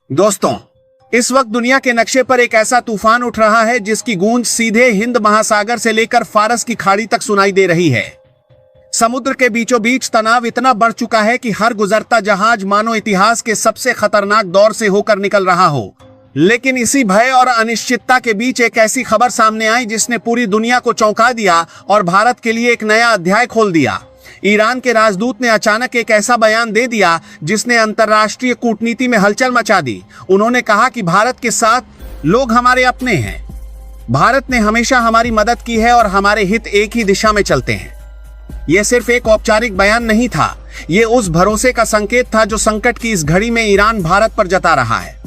दोस्तों, इस वक्त दुनिया के नक्शे पर एक ऐसा तूफान उठ रहा है जिसकी गूंज सीधे हिंद महासागर से लेकर फारस की खाड़ी तक सुनाई दे रही है। समुद्र के बीचों बीच तनाव इतना बढ़ चुका है कि हर गुजरता जहाज मानो इतिहास के सबसे खतरनाक दौर से होकर निकल रहा हो। लेकिन इसी भय और अनिश्चितता के बीच एक ऐसी खबर सामने आई जिसने पूरी दुनिया को चौंका दिया और भारत के लिए एक नया अध्याय खोल दिया। ईरान के राजदूत ने अचानक एक ऐसा बयान दे दिया जिसने अंतर्राष्ट्रीय कूटनीति में हलचल मचा दी। उन्होंने कहा कि भारत के साथ लोग हमारे अपने हैं। भारत ने हमेशा हमारी मदद की है और हमारे हित एक ही दिशा में चलते हैं। यह सिर्फ एक औपचारिक बयान नहीं था, यह उस भरोसे का संकेत था जो संकट की इस घड़ी में ईरान भारत पर जता रहा है।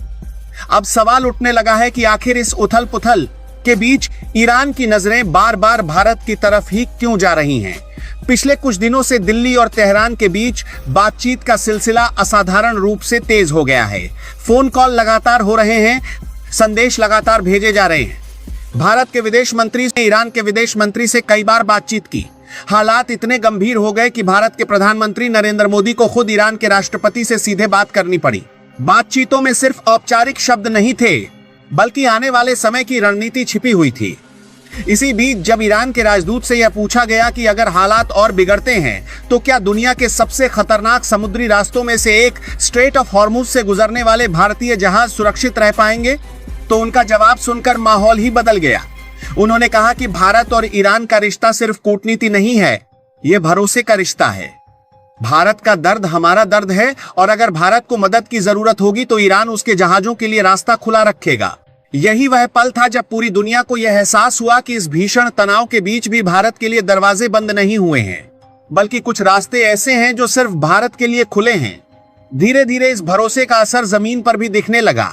अब सवाल उठने लगा है कि आखिर इस उथल पुथल के बीच ईरान की नजरें बार बार भारत की तरफ ही क्यों जा रही हैं? पिछले कुछ दिनों से दिल्ली और तेहरान के बीच बातचीत का सिलसिला असाधारण रूप से तेज हो गया है। फोन कॉल लगातार हो रहे हैं, संदेश लगातार भेजे जा रहे हैं। भारत के विदेश मंत्री ने ईरान के विदेश मंत्री से कई बार बातचीत की। हालात इतने गंभीर हो गए कि भारत के प्रधानमंत्री नरेंद्र मोदी को खुद ईरान के राष्ट्रपति से सीधे बात करनी पड़ी। बातचीतों में सिर्फ औपचारिक शब्द नहीं थे, बल्कि आने वाले समय की रणनीति छिपी हुई थी। इसी बीच जब ईरान के राजदूत से यह पूछा गया कि अगर हालात और बिगड़ते हैं तो क्या दुनिया के सबसे खतरनाक समुद्री रास्तों में से एक स्ट्रेट ऑफ हॉर्मुज से गुजरने वाले भारतीय जहाज सुरक्षित रह पाएंगे, तो उनका जवाब सुनकर माहौल ही बदल गया। उन्होंने कहा कि भारत और ईरान का रिश्ता सिर्फ कूटनीति नहीं है, यह भरोसे का रिश्ता है। भारत का दर्द हमारा दर्द है और अगर भारत को मदद की जरूरत होगी तो ईरान उसके जहाजों के लिए रास्ता खुला रखेगा। यही वह पल था जब पूरी दुनिया को यह एहसास हुआ कि इस भीषण तनाव के बीच भी भारत के लिए दरवाजे बंद नहीं हुए हैं, बल्कि कुछ रास्ते ऐसे हैं जो सिर्फ भारत के लिए खुले हैं। धीरे धीरे इस भरोसे का असर जमीन पर भी दिखने लगा।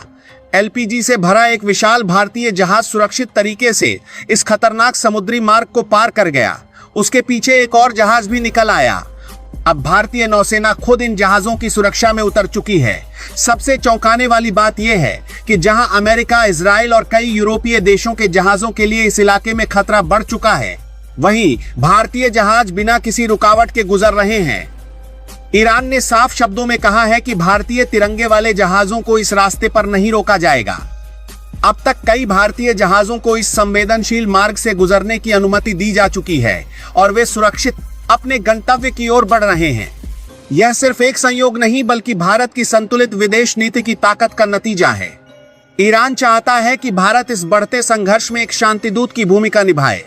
एलपीजी से भरा एक विशाल भारतीय जहाज सुरक्षित तरीके से इस खतरनाक समुद्री मार्ग को पार कर गया। उसके पीछे एक और जहाज भी निकल आया। अब भारतीय नौसेना खुद इन जहाजों की सुरक्षा में उतर चुकी है। सबसे चौंकाने वाली बात यह है कि जहां अमेरिका, इजराइल और कई यूरोपीय देशों के जहाजों के लिए इस इलाके में खतरा बढ़ चुका है, वहीं भारतीय जहाज बिना किसी रुकावट के गुजर रहे हैं। ईरान ने साफ शब्दों में कहा है कि भारतीय तिरंगे वाले जहाजों को इस रास्ते पर नहीं रोका जाएगा। अब तक कई भारतीय जहाजों को इस संवेदनशील मार्ग से गुजरने की अनुमति दी जा चुकी है और वे सुरक्षित अपने गंतव्य की ओर बढ़ रहे हैं। यह सिर्फ एक संयोग नहीं, बल्कि भारत की संतुलित विदेश नीति की ताकत का नतीजा है। ईरान चाहता है कि भारत इस बढ़ते संघर्ष में एक शांतिदूत की भूमिका निभाए।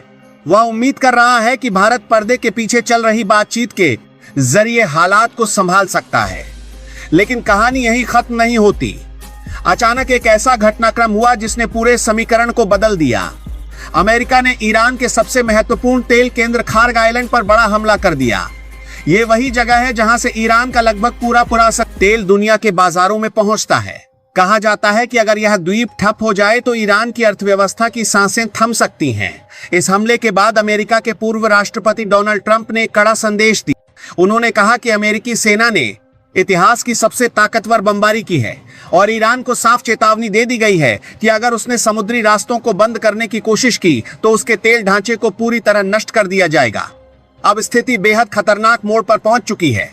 वह उम्मीद कर रहा है कि भारत पर्दे के पीछे चल रही बातचीत के जरिए हालात को संभाल सकता है। लेकिन कहानी यही खत्म नहीं होती। अचानक एक ऐसा घटनाक्रम हुआ जिसने पूरे समीकरण को बदल दिया। अमेरिका ने ईरान के सबसे महत्वपूर्ण तेल केंद्र खार्ग आइलैंड पर बड़ा हमला कर दिया। ये वही जगह है जहां से ईरान का लगभग पूरा तेल दुनिया के बाजारों में पहुंचता है। कहा जाता है कि अगर यह द्वीप ठप हो जाए तो ईरान की अर्थव्यवस्था की सांसें थम सकती हैं। इस हमले के बाद अमेरिका के पूर्व राष्ट्रपति डोनाल्ड ट्रंप ने कड़ा संदेश दिया। उन्होंने कहा कि अमेरिकी सेना ने इतिहास की सबसे ताकतवर बमबारी की है और ईरान को साफ चेतावनी दे दी गई है कि अगर उसने समुद्री रास्तों को बंद करने की कोशिश की तो उसके तेल ढांचे को पूरी तरह नष्ट कर दिया जाएगा। अब स्थिति बेहद खतरनाक मोड़ पर पहुंच चुकी है,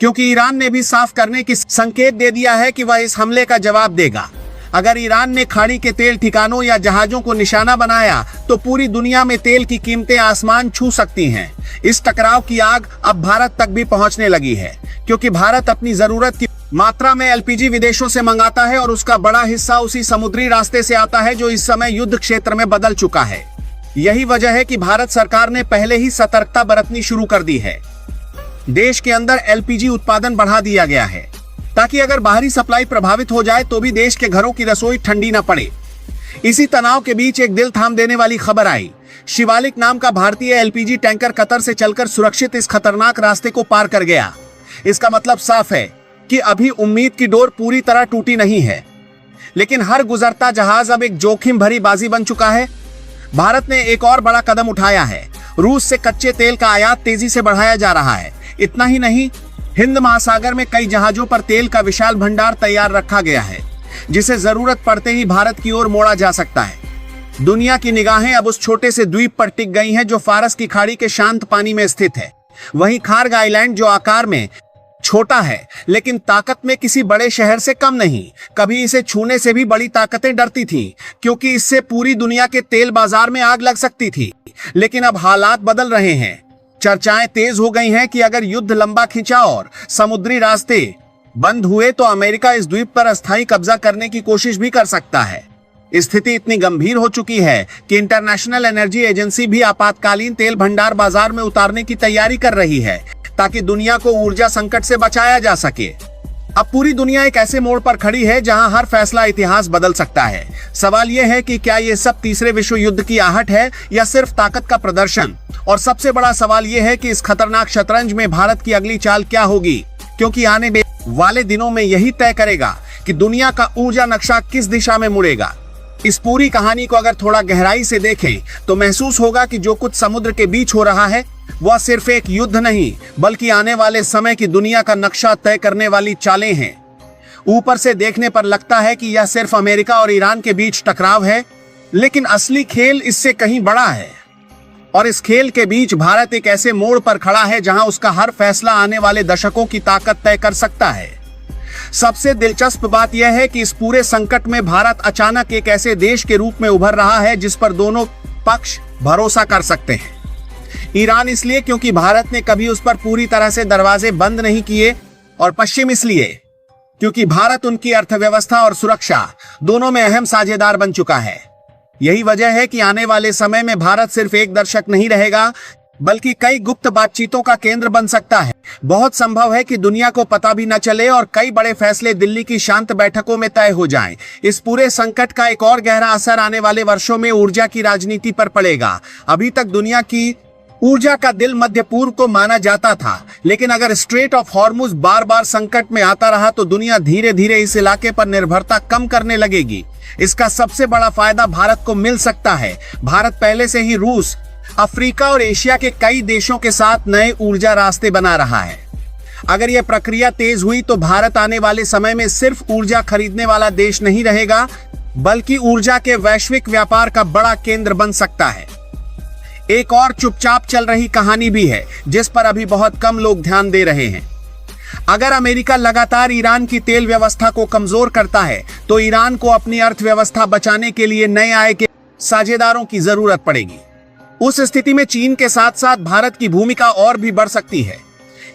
क्योंकि ईरान ने भी साफ करने की संकेत दे दिया है कि वह इस हमले का जवाब देगा। अगर ईरान ने खाड़ी के तेल ठिकानों या जहाजों को निशाना बनाया तो पूरी दुनिया में तेल की कीमतें आसमान छू सकती हैं। इस टकराव की आग अब भारत तक भी पहुंचने लगी है, क्योंकि भारत अपनी जरूरत की मात्रा में एलपीजी विदेशों से मंगाता है और उसका बड़ा हिस्सा उसी समुद्री रास्ते से आता है जो इस समय युद्ध क्षेत्र में बदल चुका है। यही वजह है कि भारत सरकार ने पहले ही सतर्कता बरतनी शुरू कर दी है। देश के अंदर एलपीजी उत्पादन बढ़ा दिया गया है ताकि अगर बाहरी सप्लाई प्रभावित हो जाए तो भी देश के घरों की रसोई ठंडी न पड़े। इसी तनाव के बीच एक दिल थाम देने वाली खबर आई। शिवालिक नाम का भारतीय एलपीजी टैंकर कतर से चलकर सुरक्षित इस खतरनाक रास्ते को पार कर गया। इसका मतलब साफ है कि अभी उम्मीद की डोर पूरी तरह टूटी नहीं है, लेकिन हर गुजरता जहाज अब एक जोखिम भरी बाजी बन चुका है। भारत ने एक और बड़ा कदम उठाया है। रूस से कच्चे तेल का आयात तेजी से बढ़ाया जा रहा है। इतना ही नहीं, हिंद महासागर में कई जहाजों पर तेल का विशाल भंडार तैयार रखा गया है, जिसे जरूरत पड़ते ही भारत की ओर मोड़ा जा सकता है। दुनिया की निगाहें अब उस छोटे से द्वीप पर टिक गई हैं जो फारस की खाड़ी के शांत पानी में स्थित है। वहीं खार्ग आइलैंड जो आकार में छोटा है लेकिन ताकत में किसी बड़े शहर से कम नहीं। कभी इसे छूने से भी बड़ी ताकतें डरती थीं, क्योंकि इससे पूरी दुनिया के तेल बाजार में आग लग सकती थी। लेकिन अब हालात बदल रहे हैं। चर्चाएं तेज हो गई हैं कि अगर युद्ध लंबा खिंचा और समुद्री रास्ते बंद हुए तो अमेरिका इस द्वीप पर अस्थायी कब्जा करने की कोशिश भी कर सकता है। स्थिति इतनी गंभीर हो चुकी है कि इंटरनेशनल एनर्जी एजेंसी भी आपातकालीन तेल भंडार बाजार में उतारने की तैयारी कर रही है, ताकि दुनिया को ऊर्जा संकट से बचाया जा सके। अब पूरी दुनिया एक ऐसे मोड़ पर खड़ी है जहां हर फैसला इतिहास बदल सकता है। सवाल यह है कि क्या ये सब तीसरे विश्व युद्ध की आहट है या सिर्फ ताकत का प्रदर्शन? और सबसे बड़ा सवाल यह है कि इस खतरनाक शतरंज में भारत की अगली चाल क्या होगी, क्योंकि आने वाले दिनों में यही तय करेगा कि दुनिया का ऊर्जा नक्शा किस दिशा में मुड़ेगा। इस पूरी कहानी को अगर थोड़ा गहराई से देखें तो महसूस होगा कि जो कुछ समुद्र के बीच हो रहा है वह सिर्फ एक युद्ध नहीं, बल्कि आने वाले समय की दुनिया का नक्शा तय करने वाली चालें हैं। ऊपर से देखने पर लगता है कि यह सिर्फ अमेरिका और ईरान के बीच टकराव है, लेकिन असली खेल इससे कहीं बड़ा है। और इस खेल के बीच भारत एक ऐसे मोड़ पर खड़ा है जहां उसका हर फैसला आने वाले दशकों की ताकत तय कर सकता है। सबसे दिलचस्प बात यह है कि इस पूरे संकट में भारत अचानक एक ऐसे देश के रूप में उभर रहा है जिस पर दोनों पक्ष भरोसा कर सकते हैं। ईरान इसलिए क्योंकि भारत ने कभी उस पर पूरी तरह से दरवाजे बंद नहीं किए, और पश्चिम इसलिए क्योंकि भारत उनकी अर्थव्यवस्था और सुरक्षा दोनों में अहम साझेदार बन चुका है। यही वजह है कि आने वाले समय में भारत सिर्फ एक दर्शक नहीं रहेगा, बल्कि कई गुप्त बातचीतों का केंद्र बन सकता है। बहुत संभव है कि दुनिया को पता भी न चले और कई बड़े फैसले दिल्ली की शांत बैठकों में तय हो जाएं। इस पूरे संकट का एक और गहरा असर आने वाले वर्षों में ऊर्जा की राजनीति पर पड़ेगा। अभी तक दुनिया की ऊर्जा का दिल मध्य पूर्व को माना जाता था, लेकिन अगर स्ट्रेट ऑफ हॉर्मुज बार बार संकट में आता रहा तो दुनिया धीरे धीरे इस इलाके पर निर्भरता कम करने लगेगी। इसका सबसे बड़ा फायदा भारत को मिल सकता है। भारत पहले से ही रूस, अफ्रीका और एशिया के कई देशों के साथ नए ऊर्जा रास्ते बना रहा है। अगर यह प्रक्रिया तेज हुई तो भारत आने वाले समय में सिर्फ ऊर्जा खरीदने वाला देश नहीं रहेगा, बल्कि ऊर्जा के वैश्विक व्यापार का बड़ा केंद्र बन सकता है। एक और चुपचाप चल रही कहानी भी है जिस पर अभी बहुत कम लोग ध्यान दे रहे हैं। अगर अमेरिका लगातार ईरान की तेल व्यवस्था को कमजोर करता है तो ईरान को अपनी अर्थव्यवस्था बचाने के लिए नए आय के साझेदारों की जरूरत पड़ेगी। उस स्थिति में चीन के साथ साथ भारत की भूमिका और भी बढ़ सकती है।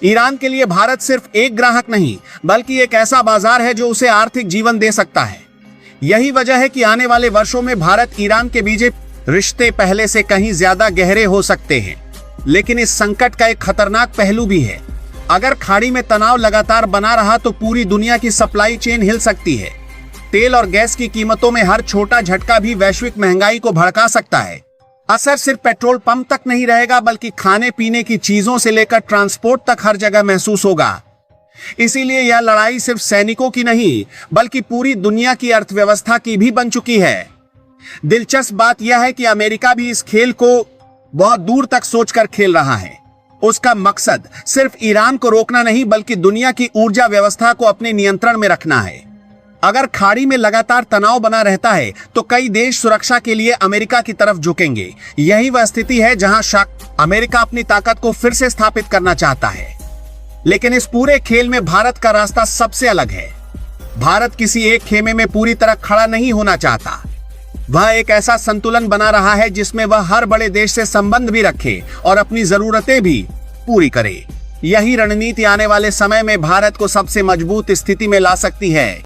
ईरान के लिए भारत सिर्फ एक ग्राहक नहीं, बल्कि एक ऐसा बाजार है जो उसे आर्थिक जीवन दे सकता है। यही वजह है कि आने वाले वर्षों में भारत ईरान के बीच रिश्ते पहले से कहीं ज्यादा गहरे हो सकते हैं। लेकिन इस संकट का एक खतरनाक पहलू भी है। अगर खाड़ी में तनाव लगातार बना रहा तो पूरी दुनिया की सप्लाई चेन हिल सकती है। तेल और गैस की कीमतों में हर छोटा झटका भी वैश्विक महंगाई को भड़का सकता है। असर सिर्फ पेट्रोल पंप तक नहीं रहेगा, बल्कि खाने पीने की चीजों से लेकर ट्रांसपोर्ट तक हर जगह महसूस होगा। इसीलिए यह लड़ाई सिर्फ सैनिकों की नहीं, बल्कि पूरी दुनिया की अर्थव्यवस्था की भी बन चुकी है। दिलचस्प बात यह है कि अमेरिका भी इस खेल को बहुत दूर तक सोचकर खेल रहा है। उसका मकसद सिर्फ ईरान को रोकना नहीं, बल्कि दुनिया की ऊर्जा व्यवस्था को अपने नियंत्रण में रखना है। अगर खाड़ी में लगातार तनाव बना रहता है तो कई देश सुरक्षा के लिए अमेरिका की तरफ झुकेंगे। यही वह स्थिति है जहां अमेरिका अपनी ताकत को फिर से स्थापित करना चाहता है। लेकिन इस पूरे खेल में भारत का रास्ता सबसे अलग है। भारत किसी एक खेमे में पूरी तरह खड़ा नहीं होना चाहता। वह एक ऐसा संतुलन बना रहा है जिसमें वह हर बड़े देश से संबंध भी रखे और अपनी जरूरतें भी पूरी करे। यही रणनीति आने वाले समय में भारत को सबसे मजबूत स्थिति में ला सकती है।